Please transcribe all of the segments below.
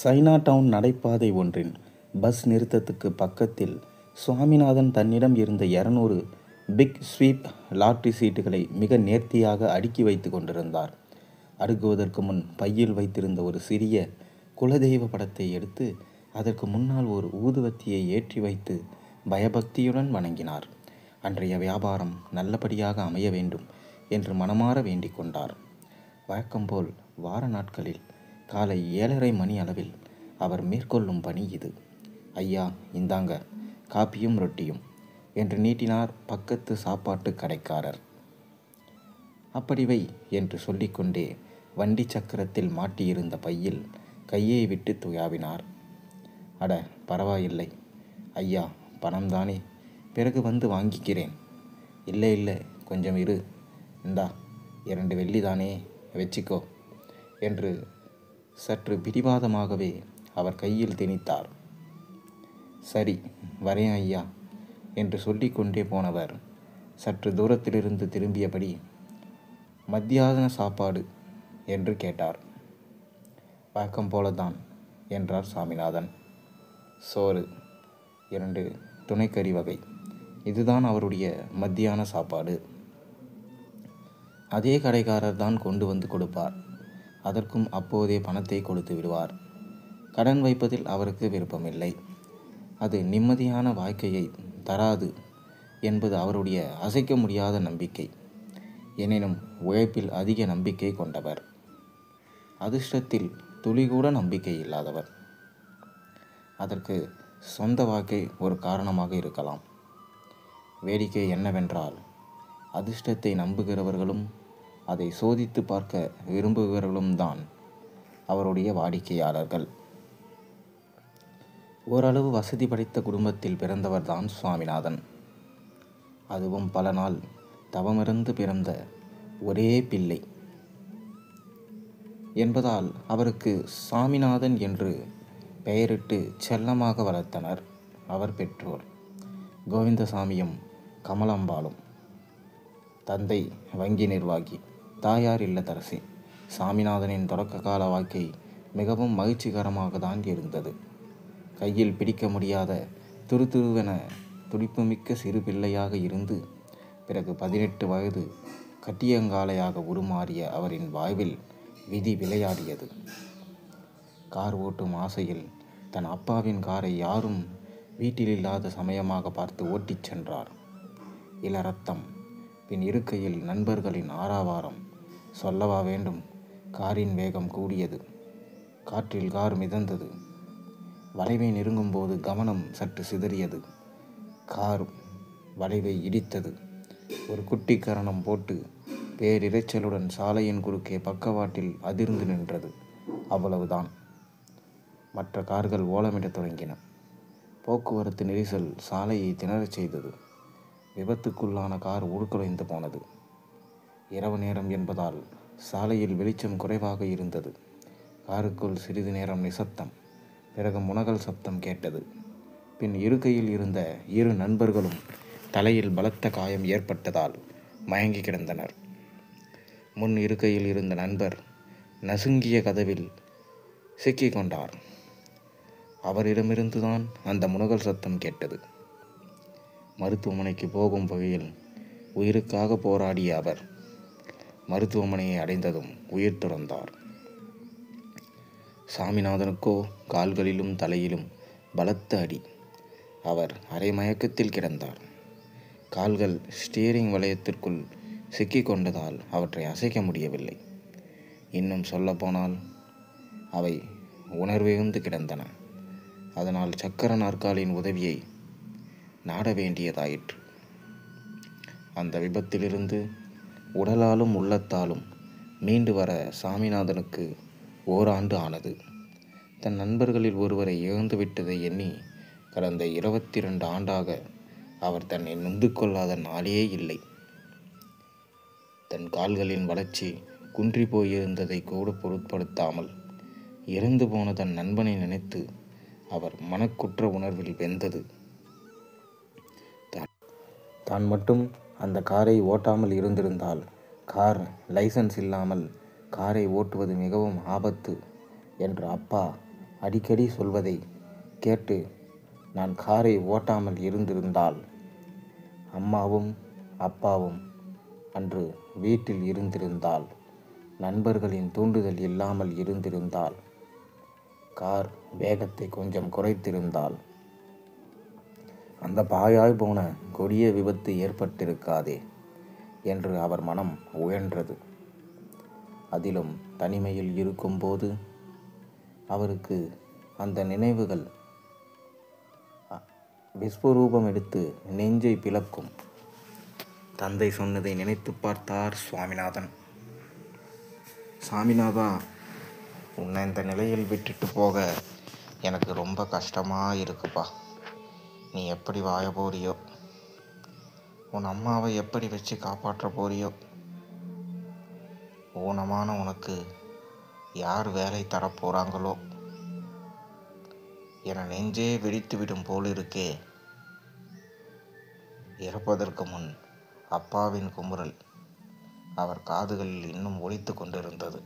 China down நடைபாதை ஒன்றின் bus நிறுத்தத்துக்கு பக்கத்தில் சுவாமிநாதன் தன்னிடம் இருந்த 200 பிக் ஸ்வீப் லாட்டரி சீட்டுகளை மிக நேர்த்தியாக அடுக்கி வைத்து கொண்டிருந்தார். அடுக்குவதற்கு முன் பையில் வைத்திருந்த ஒரு சிறிய குலதெய்வ படத்தை எடுத்து அதற்கு முன்னால் ஒரு ஊதுவத்தியை ஏற்றி வைத்து பயபக்தியுடன் வணங்கினார். அன்றைய வியாபாரம் நல்லபடியாக அமைய வேண்டும் என்று மனமாற வேண்டிக் கொண்டார். வழக்கம்போல் வார நாட்களில் காலை 7:30 மணி அளவில் அவர் மேற்கொள்ளும் பணி இது. ஐயா, இந்தாங்க காப்பியும் ரொட்டியும் என்று நீட்டினார் பக்கத்து சாப்பாட்டு கடைக்காரர். அப்படி வை என்று சொல்லிக்கொண்டே வண்டி சக்கரத்தில் மாட்டியிருந்த பையில் கையை விட்டு துயாவினார். அட, பரவாயில்லை ஐயா, பணம்தானே, பிறகு வந்து வாங்கிக்கிறேன். இல்லை இல்லை, கொஞ்சம் இரு, இந்தா 2 வெள்ளி தானே, வச்சிக்கோ என்று சற்று பிடிவாதமாகவே அவர் கையில் திணித்தார். சரி, வரேன் ஐயா என்று சொல்லிக்கொண்டே போனவர் சற்று தூரத்திலிருந்து திரும்பியபடி, மத்தியான சாப்பாடு என்று கேட்டார். வழக்கம் போலதான் என்றார் சாமிநாதன். சோறு, 2 துணைக்கறி வகை, இதுதான் அவருடைய மத்தியான சாப்பாடு. அதே கடைக்காரர் தான் கொண்டு வந்து கொடுப்பார். அதற்கும் அப்போதே பணத்தை கொடுத்து விடுவார். கடன் வைப்பதில் அவருக்கு விருப்பமில்லை. அது நிம்மதியான வாழ்க்கையை தராது என்பது அவருடைய அசைக்க முடியாத நம்பிக்கை. எனினும் உழைப்பில் அதிக நம்பிக்கை கொண்டவர். அதிர்ஷ்டத்தில் துளிகூட நம்பிக்கை இல்லாதவர். அதற்கு சொந்த வாழ்க்கை ஒரு காரணமாக இருக்கலாம். வேடிக்கை என்னவென்றால், அதிர்ஷ்டத்தை நம்புகிறவர்களும் அதை சோதித்து பார்க்க விரும்புகிறவர்களும் தான் அவருடைய வாடிக்கையாளர்கள். ஓரளவு வசதி படைத்த குடும்பத்தில் பிறந்தவர் தான் சுவாமிநாதன். அதுவும் பல நாள் தவமிருந்து பிறந்த ஒரே பிள்ளை என்பதால் அவருக்கு சாமிநாதன் என்று பெயரிட்டு செல்லமாக வளர்த்தனர் அவர் பெற்றோர் கோவிந்தசாமியும் கமலாம்பாளும். தந்தை வங்கி நிர்வாகி, தாயார் இல்லத்தரசி. சாமிநாதனின் தொடக்க கால வாழ்க்கை மிகவும் மகிழ்ச்சிகரமாக தான் இருந்தது. கையில் பிடிக்க முடியாத துருதுருவென துடிப்புமிக்க சிறு பிள்ளையாக இருந்து பிறகு 18 வயது கட்டியங்காலையாக உருமாறிய அவரின் வாழ்வில் விதி விளையாடியது. கார் ஓட்டும் ஆசையில் தன் அப்பாவின் காரை யாரும் வீட்டில் இல்லாத சமயமாக பார்த்து ஓட்டிச் சென்றார். இளரத்தம். பின் இருக்கையில் நண்பர்களின் ஆரவாரம் சொல்லவா வேண்டும். காரின் வேகம் கூடியது. காற்றில் கார் மிதந்தது. வளைவை நெருங்கும் போது கவனம் சற்று சிதறியது. கார் வளைவை இடித்தது. ஒரு குட்டி கரணம் போட்டு பேரிரைச்சலுடன் சாலையின் குறுக்கே பக்கவாட்டில் அதிர்ந்து நின்றது. அவ்வளவுதான். மற்ற கார்கள் ஓலமிடத் தொடங்கின. போக்குவரத்து நெரிசல் சாலையை திணறச் செய்தது. விபத்துக்குள்ளான கார் உருக்குலைந்து போனது. இரவு நேரம் என்பதால் சாலையில் வெளிச்சம் குறைவாக இருந்தது. காருக்குள் சிறிது நேரம் நிசப்தம். பிறகு முனகல் சப்தம் கேட்டது. பின் இருக்கையில் இருந்த 2 நண்பர்களும் தலையில் பலத்த காயம் ஏற்பட்டதால் மயங்கி கிடந்தனர். முன் இருக்கையில் இருந்த நண்பர் நசுங்கிய கதவில் சிக்கிக் கொண்டார். அவரிடமிருந்துதான் அந்த முனகல் சத்தம் கேட்டது. மருத்துவமனைக்கு போகும் வகையில் உயிருக்காக போராடிய அவர் மருத்துவமனையை அடைந்ததும் உயிர் துறந்தார். சாமிநாதனுக்கோ கால்களிலும் தலையிலும் பலத்த அடி. அவர் அரை மயக்கத்தில் கிடந்தார். கால்கள் ஸ்டீரிங் வளையத்திற்குள் சிக்கிக் கொண்டதால் அவற்றை அசைக்க முடியவில்லை. இன்னும் சொல்லப்போனால் அவை உணர்விழந்து கிடந்தன. அதனால் சக்கர நாற்காலியின் உதவியை நாட வேண்டியதாயிற்று. அந்த விபத்திலிருந்து உடலாலும் உள்ளத்தாலும் மீண்டு வர சாமிநாதனுக்கு ஓராண்டு ஆனது. தன் நண்பர்களில் ஒருவரை இழந்துவிட்டதை எண்ணி கடந்த 22 ஆண்டாக அவர் தன்னை நொந்து கொள்ளாத நாளே இல்லை. தன் கால்களின் வளர்ச்சி குன்றி போயிருந்ததை கூட பொருட்படுத்தாமல் இறந்து போன தன் நண்பனை நினைத்து அவர் மனக்குற்ற உணர்வில் வெந்தது. தான் மட்டும் அந்த காரை ஓட்டாமல் இருந்திருந்தால், கார் லைசன்ஸ் இல்லாமல் காரை ஓட்டுவது மிகவும் ஆபத்து என்று அப்பா அடிக்கடி சொல்வதை கேட்டு நான் காரை ஓட்டாமல் இருந்திருந்தால், அம்மாவும் அப்பாவும் அன்று வீட்டில் இருந்திருந்தால், நண்பர்களின் தூண்டுதல் இல்லாமல் இருந்திருந்தால், கார் வேகத்தை கொஞ்சம் குறைத்திருந்தால், அந்த பாழாய் போன கொடிய விபத்து ஏற்பட்டிருக்காதே என்று அவர் மனம் உழன்றது. அதிலும் தனிமையில் இருக்கும்போது அவருக்கு அந்த நினைவுகள் விஸ்வரூபம் எடுத்து நெஞ்சை பிளக்கும். தந்தை சொன்னதை நினைத்து பார்த்தார் சுவாமிநாதன். சாமிநாதா, உன்னை இந்த நிலையில் விட்டுட்டு போக எனக்கு ரொம்ப கஷ்டமாக இருக்குப்பா. நீ எப்படி வாழ போறியோ, உன் அம்மாவை எப்படி வச்சு காப்பாற்ற போறியோ, ஊனமான உனக்கு யார் வேலை தரப்போகிறாங்களோ என நெஞ்சே வெடித்து விடும் போல் இருக்கே. இறப்பதற்கு முன் அப்பாவின் குமுறல் அவர் காதுகளில் இன்னும் ஒலித்து கொண்டிருந்தது.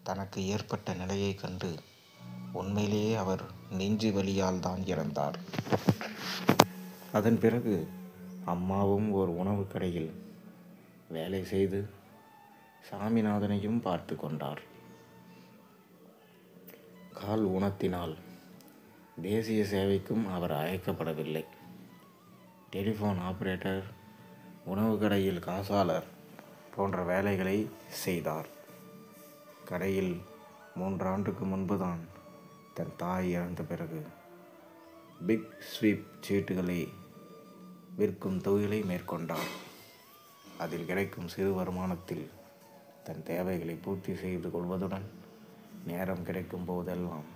தனக்கு ஏற்பட்ட நிலையை கண்டு உண்மையிலேயே அவர் நெஞ்சு வலியால் தான் இறந்தார். அதன் பிறகு அம்மாவும் ஒரு உணவு கடையில் வேலை செய்து சாமிநாதனையும் பார்த்து கொண்டார். கால் ஊனத்தினால் தேசிய சேவைக்கும் அவர் அழைக்கப்படவில்லை. டெலிஃபோன் ஆபரேட்டர், உணவு கடையில் காசாளர் போன்ற வேலைகளை செய்தார். கடையில் 3 ஆண்டுக்கு முன்புதான் தன் தாய் இறந்த பிறகு பிக் ஸ்வீப் சீட்டுகளை விற்கும் தொழிலை மேற்கொண்டார். அதில் கிடைக்கும் சிறு வருமானத்தில் தன் தேவைகளை பூர்த்தி செய்து கொள்வதுடன் நேரம் கிடைக்கும் போதெல்லாம்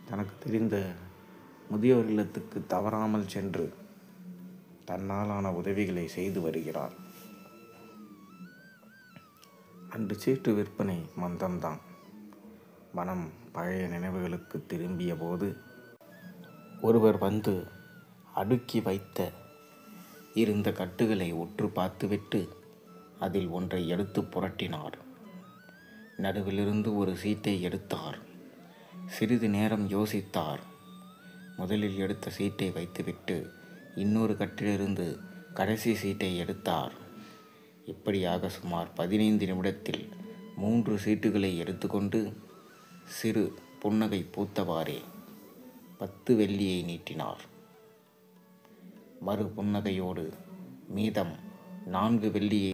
தனக்கு தெரிந்த முதியோர் இல்லத்துக்கு தவறாமல் சென்று தன்னாலான உதவிகளை செய்து வருகிறார். அன்று சீட்டு விற்பனை மந்தம்தான். மனம் பழைய நினைவுகளுக்கு திரும்பிய போது ஒருவர் வந்து அடுக்கி வைத்த இருந்த கட்டுகளை உற்று பார்த்துவிட்டு அதில் ஒன்றை எடுத்து புரட்டினார். நடுவிலிருந்து ஒரு சீட்டை எடுத்தார். சிறிது நேரம் யோசித்தார். முதலில் எடுத்த சீட்டை வைத்துவிட்டு இன்னொரு கட்டிலிருந்து கடைசி சீட்டை எடுத்தார். இப்படியாக சுமார் 15 நிமிடத்தில் 3 சீட்டுகளை எடுத்துக்கொண்டு சிறு புன்னகை பூத்தவாறே 10 வெள்ளியை நீட்டினார். மறு புன்னகையோடு மீதம் 4 வெள்ளியை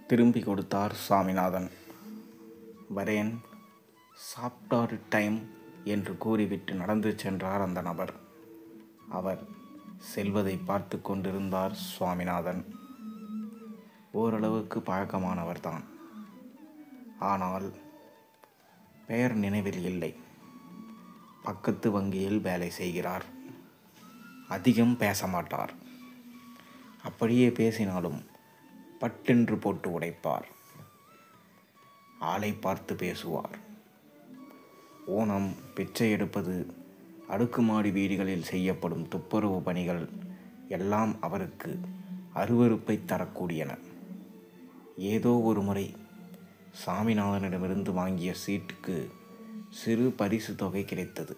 திரும்பி கொடுத்தார் சாமிநாதன். வரேன், சாப்பிட்டாரு டைம் என்று கூறிவிட்டு நடந்து சென்றார் அந்த நபர். அவர் செல்வதை பார்த்து கொண்டிருந்தார் சுவாமிநாதன். ஓரளவுக்கு பழக்கமானவர்தான். ஆனால் பெயர் நினைவில் இல்லை. பக்கத்து வங்கியில் வேலை செய்கிறார். அதிகம் பேச மாட்டார். அப்படியே பேசினாலும் பட்டென்று போட்டு உடைப்பார். ஆளை பார்த்து பேசுவார். ஊனம், பிச்சை எடுப்பது, அடுக்குமாடி வீடுகளில் செய்யப்படும் துப்புரவு பணிகள் எல்லாம் அவருக்கு அருவருப்பை தரக்கூடியன. ஏதோ ஒரு முறை சாமிநாதனிடமிருந்து வாங்கிய சீட்டுக்கு சிறு பரிசு தொகை கிடைத்தது.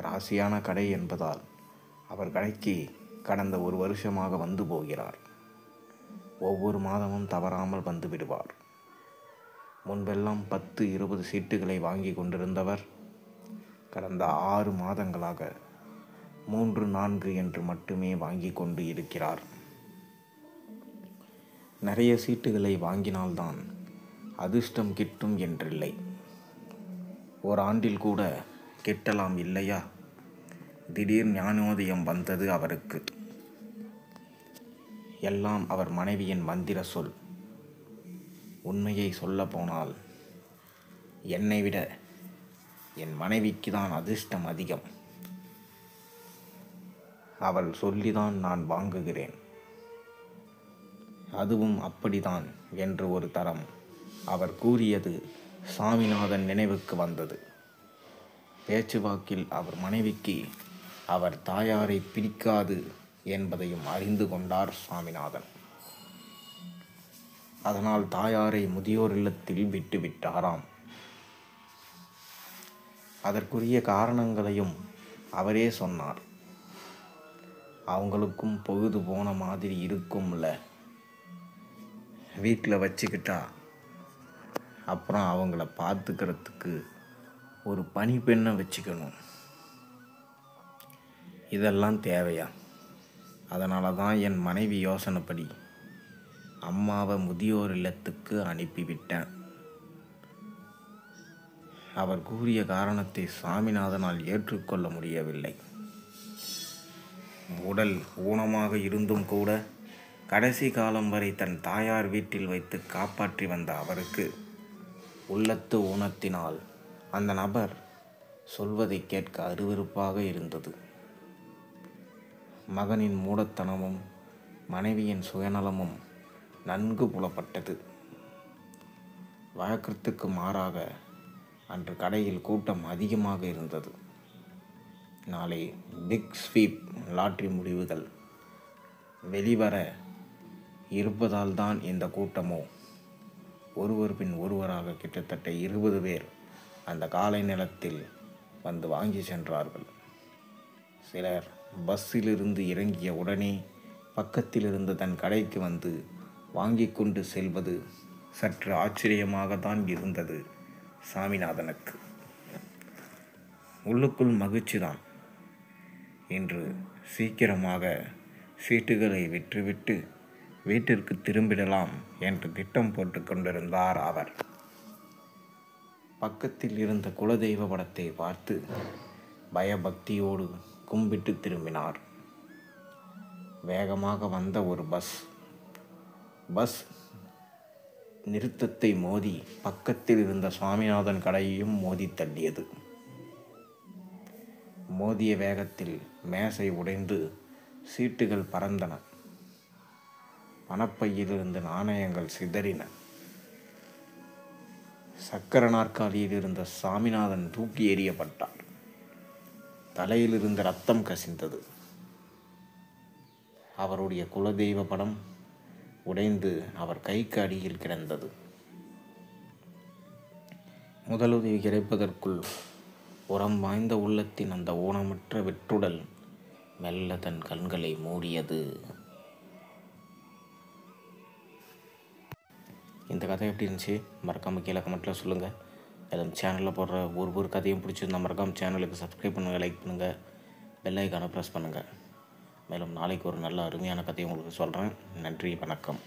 ராசியான கடை என்பதால் அவர் கடைக்கு கடந்த 1 வருஷமாக வந்து போகிறார். ஒவ்வொரு மாதமும் தவறாமல் வந்து விடுவார். முன்பெல்லாம் 10-20 சீட்டுகளை வாங்கி கொண்டிருந்தவர் கடந்த 6 மாதங்களாக 3-4 என்று மட்டுமே வாங்கி கொண்டு இருக்கிறார். நிறைய சீட்டுகளை வாங்கினால்தான் அதிர்ஷ்டம் கிட்டும் என்றில்லை. ஓராண்டில் கூட கிட்டலாம் இல்லையா? திடீர் ஞானோதயம் வந்தது அவருக்கு. எல்லாம் அவர் மனைவியின் மந்திர சொல். உண்மையை சொல்ல போனால் என்னை விட என் மனைவிக்கு தான் அதிர்ஷ்டம் அதிகம். அவள் சொல்லிதான் நான் வாங்குகிறேன். அதுவும் அப்படிதான் என்று ஒரு தரம் அவர் கூறியது சாமிநாதன் நினைவுக்கு வந்தது. பேச்சுவாக்கில் அவர் மனைவிக்கு அவர் தாயாரை பிடிக்காது என்பதையும் அறிந்து கொண்டார் சாமிநாதன். அதனால் தாயாரை முதியோர் இல்லத்தில் விட்டுவிட்டாராம். அதற்குரிய காரணங்களையும் அவரே சொன்னார். அவங்களுக்கும் பொழுது போன மாதிரி இருக்கும்ல, வீட்டில் வச்சுக்கிட்டா அப்புறம் அவங்கள பார்த்துக்கிறதுக்கு ஒரு பணிப்பெண்ணை வச்சுக்கணும். இதெல்லாம் தேவையா? அதனால தான் என் மனைவி யோசனைப்படி அம்மாவை முதியோர் இல்லத்துக்கு அனுப்பிவிட்டேன். அவர் கூறிய காரணத்தை சாமிநாதனால் ஏற்றுக்கொள்ள முடியவில்லை. உடல் ஊனமாக இருந்தும் கூட கடைசி காலம் வரை தன் தாயார் வீட்டில் வைத்து காப்பாற்றி வந்த அவருக்கு உள்ளத்து ஊனத்தினால் அந்த நபர் சொல்வதை கேட்க அருவருப்பாக இருந்தது. மகனின் மூடத்தனமும் மனைவியின் சுயநலமும் நன்கு புலப்பட்டது. வழக்கத்துக்கு மாறாக அன்று கடையில் கூட்டம் அதிகமாக இருந்தது. நாளை பிக் ஸ்வீப் லாட்டரி முடிவுகள் வெளிவர இருப்பதால் தான் இந்த கூட்டமோ. ஒருவர் பின் ஒருவராக கிட்டத்தட்ட 20 பேர் அந்த காலை நிலத்தில் வந்து வாங்கி சென்றார்கள். சிலர் பஸ்ஸிலிருந்து இறங்கிய உடனே பக்கத்தில் இருந்த தன் கடைக்கு வந்து வாங்கி கொண்டு செல்வது சற்று ஆச்சரியமாகத்தான் இருந்தது சாமிநாதனுக்கு. உள்ளுக்குள் மகிழ்ச்சிதான். இன்று சீக்கிரமாக சீட்டுகளை விற்றுவிட்டு வீட்டிற்கு திரும்பிடலாம் என்று திட்டம் போட்டு கொண்டிருந்தார் அவர். பக்கத்தில் இருந்த குலதெய்வ படத்தை பார்த்து பயபக்தியோடு கும்பிட்டு திரும்பினார். வேகமாக வந்த ஒரு பஸ் நிறுத்தத்தை மோதி பக்கத்தில் இருந்த சுவாமிநாதன் கடையையும் மோதி தள்ளியது. மோதிய வேகத்தில் மேசை உடைந்து சீட்டுகள் பறந்தன. பணப்பையிலிருந்து நாணயங்கள் சிதறின. சக்கர நாற்காலியில் இருந்த சாமிநாதன் தூக்கி எறியப்பட்டார். தலையிலிருந்து ரத்தம் கசிந்தது. அவருடைய குலதெய்வ படம் உடைந்து அவர் கைக்கு அடியில் கிடந்தது. முதலுதவி கிடைப்பதற்குள் உரம் வாய்ந்த உள்ளத்தின் அந்த ஊனமற்ற வெற்றுடல் மெல்ல தன் கண்களை மூடியது. இந்த கதை எப்படி இருந்துச்சு மறக்காமல் கீழே கமெண்ட்டில் சொல்லுங்கள். மேலும் சேனலில் போடுற ஒரு கதையும் பிடிச்சிருந்தா மறக்காமல் சேனலுக்கு சப்ஸ்கிரைப் பண்ணுங்கள், லைக் பண்ணுங்கள், பெல் ஐக்கானை ப்ரெஸ் பண்ணுங்கள். மேலும் நாளைக்கு ஒரு நல்ல அருமையான கதையை உங்களுக்கு சொல்கிறேன். நன்றி, வணக்கம்.